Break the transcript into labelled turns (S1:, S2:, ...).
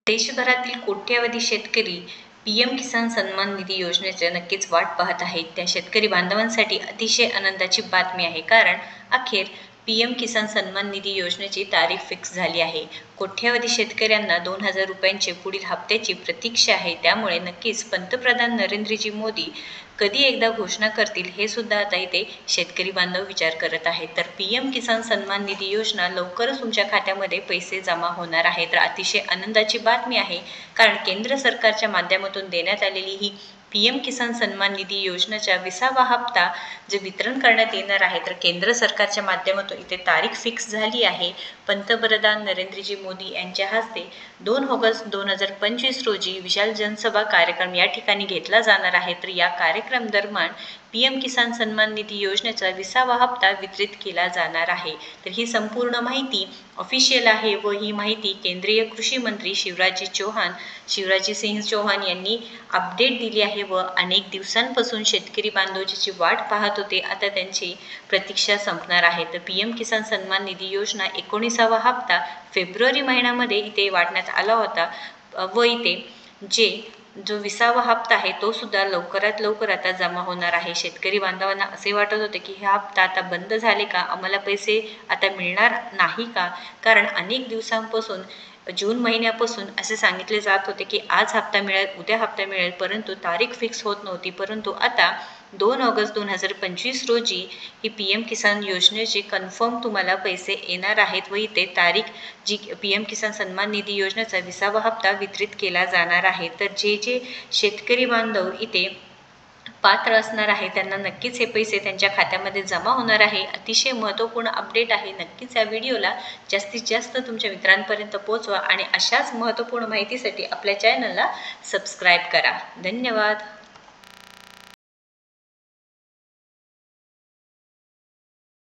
S1: देशभरातील कोट्यवधी शेतकरी पीएम किसान सन्मान निधी योजनेचे नक्कीच वाट पाहत आहेत। त्या शेतकरी बांधवांसाठी अतिशय आनंदाची बातमी आहे, कारण अखेर पीएम किसान सन्मान निधी योजनेची तारीख फिक्स झाली आहे। कोट्यवधी शेतकऱ्यांना 2000 रुपयांचे पुढील हप्त्याची प्रतीक्षा आहे। त्यामुळे नक्कीच पंतप्रधान नरेंद्रजी मोदी कधी एकदा घोषणा करतील हे सुद्धा आता इथे शेतकरी बांधव विचार करत आहेत। तर पीएम किसान सन्मान निधी योजना लवकरच तुमच्या खात्यामध्ये पैसे जमा होणार आहे। तर अतिशय आनंदाची बातमी आहे, कारण केंद्र सरकारच्या माध्यमातून देण्यात आलेली ही पीएम किसान सन्मान निधी योजनेचा 20वा हप्ता जे वितरण करण्यात येणार आहे, तर केंद्र सरकारच्या माध्यमातून इथे तारीख फिक्स झाली आहे। पंतप्रधान नरेंद्रजी मोदी यांच्या हस्ते 2 ऑगस्ट 2025 रोजी विशाल जनसभा कार्यक्रम या ठिकाणी घेतला जाणार आहे। तर या कार्यक्रम दरम्यान पीएम किसान सन्मान निधी योजनेचा 20वा हप्ता वितरित केला जाणार आहे। तर ही संपूर्ण माहिती ऑफिशियल आहे व ही माहिती केंद्रीय कृषी मंत्री शिवराज सिंह चौहान यांनी अपडेट दिली आहे व अनेक दिवसांपासून शेतकरी बांधव ज्याची वाट पाहत होते, आता त्यांची प्रतीक्षा संपणार आहे। तर पीएम किसान सन्मान निधी योजना 19वा हप्ता फेब्रुवारी महिन्यामध्ये इथे वाटण्यात आला होता व इथे जो 20वा हप्ता आहे तो सुद्धा लवकरात लवकर आता जमा होणार आहे। शेतकरी बांधवांना असे वाटत होते की हा हप्ता आता बंद झाले का, आम्हाला पैसे आता मिळणार नाही का, कारण अनेक दिवसांपासून जून महिन्यापासून असे सांगितले जात होते की आज हप्ता मिळेल, उद्या हप्ता मिळेल, परंतु तारीख फिक्स होत नव्हती। परंतु आता 2 ऑगस्ट 2025 रोजी ही पीएम किसान योजनेचे कन्फर्म तुम्हाला पैसे येणार आहेत व इथे तारीख जी पीएम किसान सन्मान निधी योजनेचा 20वा हप्ता वितरित केला जाणार आहे। तर जे शेतकरी बांधव इथे पात्र असणार आहे त्यांना नक्कीच हे पैसे त्यांच्या खात्यामध्ये जमा होणार आहे। अतिशय महत्त्वपूर्ण अपडेट आहे। नक्कीच या व्हिडिओला जास्तीत जास्त तुमच्या मित्रांपर्यंत पोहोचवा आणि अशाच महत्त्वपूर्ण माहितीसाठी आपल्या चॅनलला सबस्क्राईब करा। धन्यवाद।